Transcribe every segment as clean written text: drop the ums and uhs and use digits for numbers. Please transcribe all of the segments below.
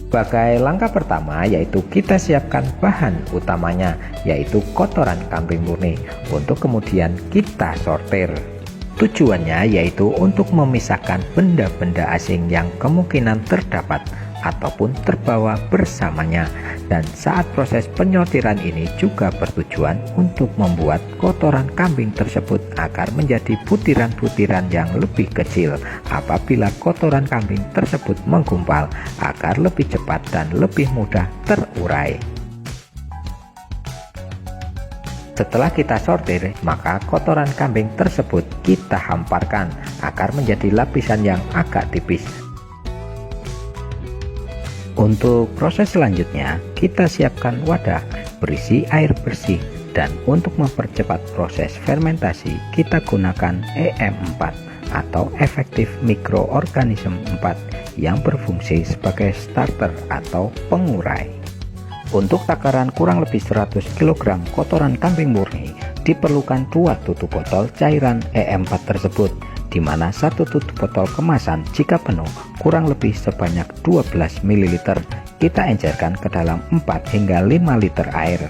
Sebagai langkah pertama yaitu kita siapkan bahan utamanya, yaitu kotoran kambing murni, untuk kemudian kita sortir. Tujuannya yaitu untuk memisahkan benda-benda asing yang kemungkinan terdapat ataupun terbawa bersamanya, dan saat proses penyortiran ini juga bertujuan untuk membuat kotoran kambing tersebut agar menjadi butiran-butiran yang lebih kecil apabila kotoran kambing tersebut menggumpal, agar lebih cepat dan lebih mudah terurai. Setelah kita sortir, maka kotoran kambing tersebut kita hamparkan agar menjadi lapisan yang agak tipis. Untuk proses selanjutnya, kita siapkan wadah berisi air bersih, dan untuk mempercepat proses fermentasi kita gunakan EM4 atau efektif mikroorganisme 4 yang berfungsi sebagai starter atau pengurai. Untuk takaran kurang lebih 100 kg kotoran kambing murni diperlukan 2 tutup botol cairan EM4 tersebut, di mana 1 tutup botol kemasan jika penuh kurang lebih sebanyak 12 ml kita encerkan ke dalam 4 hingga 5 liter air.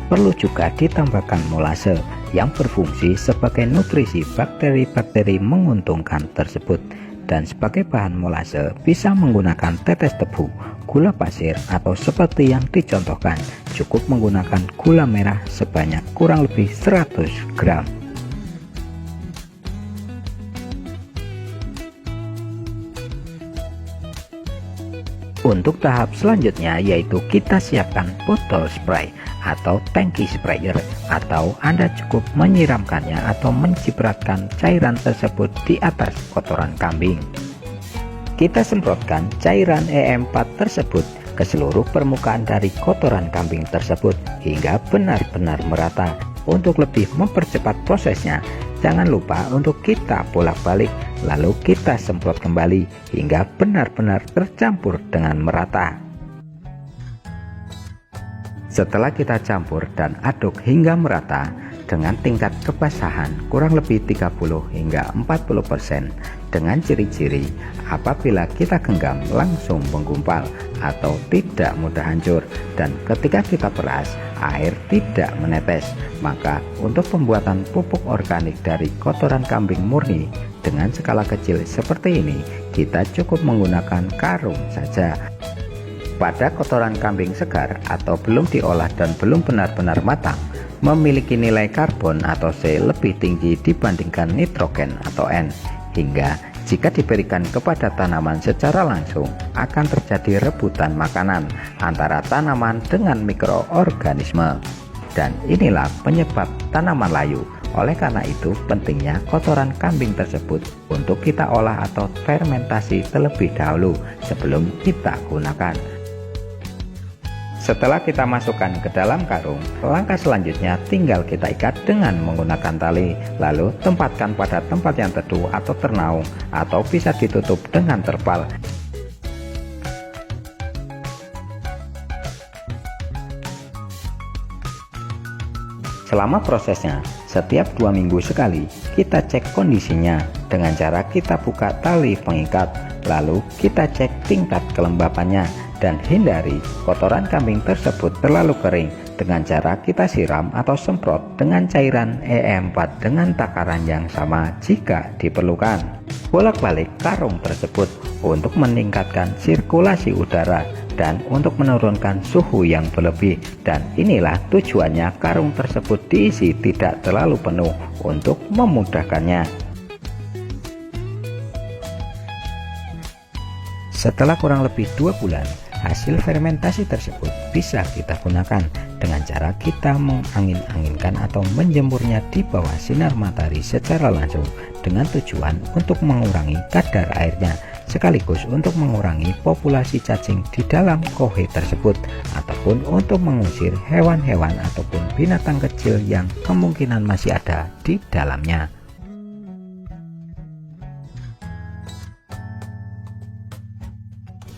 Perlu juga ditambahkan molase yang berfungsi sebagai nutrisi bakteri-bakteri menguntungkan tersebut, dan sebagai bahan molase bisa menggunakan tetes tebu, gula pasir, atau seperti yang dicontohkan cukup menggunakan gula merah sebanyak kurang lebih 100 gram. Untuk tahap selanjutnya yaitu kita siapkan botol spray atau tangki sprayer, atau Anda cukup menyiramkannya atau mencipratkan cairan tersebut di atas kotoran kambing. Kita semprotkan cairan EM4 tersebut ke seluruh permukaan dari kotoran kambing tersebut hingga benar-benar merata. Untuk lebih mempercepat prosesnya, jangan lupa untuk kita bolak-balik lalu kita semprot kembali hingga benar-benar tercampur dengan merata. Setelah kita campur dan aduk hingga merata dengan tingkat kebasahan kurang lebih 30 hingga 40%, dengan ciri-ciri apabila kita genggam langsung menggumpal atau tidak mudah hancur, dan ketika kita peras air tidak menetes, maka untuk pembuatan pupuk organik dari kotoran kambing murni dengan skala kecil seperti ini kita cukup menggunakan karung saja. Pada kotoran kambing segar atau belum diolah dan belum benar-benar matang, memiliki nilai karbon atau C lebih tinggi dibandingkan nitrogen atau N, hingga jika diberikan kepada tanaman secara langsung akan terjadi rebutan makanan antara tanaman dengan mikroorganisme, dan inilah penyebab tanaman layu. Oleh karena itu pentingnya kotoran kambing tersebut untuk kita olah atau fermentasi terlebih dahulu sebelum kita gunakan. Setelah kita masukkan ke dalam karung, langkah selanjutnya tinggal kita ikat dengan menggunakan tali, lalu tempatkan pada tempat yang teduh atau ternaung, atau bisa ditutup dengan terpal. Selama prosesnya, setiap 2 minggu sekali kita cek kondisinya dengan cara kita buka tali pengikat, lalu kita cek tingkat kelembapannya, dan hindari kotoran kambing tersebut terlalu kering dengan cara kita siram atau semprot dengan cairan EM4 dengan takaran yang sama jika diperlukan. Bolak-balik karung tersebut untuk meningkatkan sirkulasi udara dan untuk menurunkan suhu yang berlebih, dan inilah tujuannya karung tersebut diisi tidak terlalu penuh untuk memudahkannya. Setelah kurang lebih 2 bulan, hasil fermentasi tersebut bisa kita gunakan dengan cara kita mengangin-anginkan atau menjemurnya di bawah sinar matahari secara langsung, dengan tujuan untuk mengurangi kadar airnya sekaligus untuk mengurangi populasi cacing di dalam kohe tersebut, ataupun untuk mengusir hewan-hewan ataupun binatang kecil yang kemungkinan masih ada di dalamnya.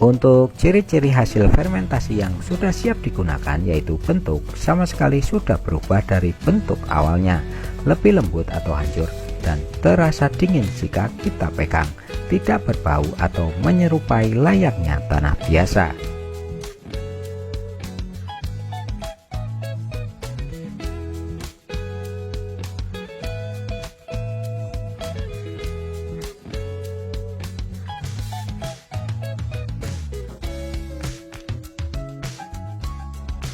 Untuk ciri-ciri hasil fermentasi yang sudah siap digunakan yaitu bentuk sama sekali sudah berubah dari bentuk awalnya, lebih lembut atau hancur, dan terasa dingin jika kita pegang. tidak berbau atau menyerupai layaknya tanah biasa.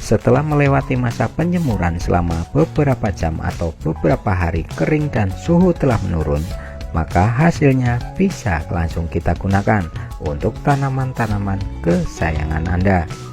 Setelah melewati masa penjemuran selama beberapa jam atau beberapa hari kering dan suhu telah menurun, maka hasilnya bisa langsung kita gunakan untuk tanaman-tanaman kesayangan Anda.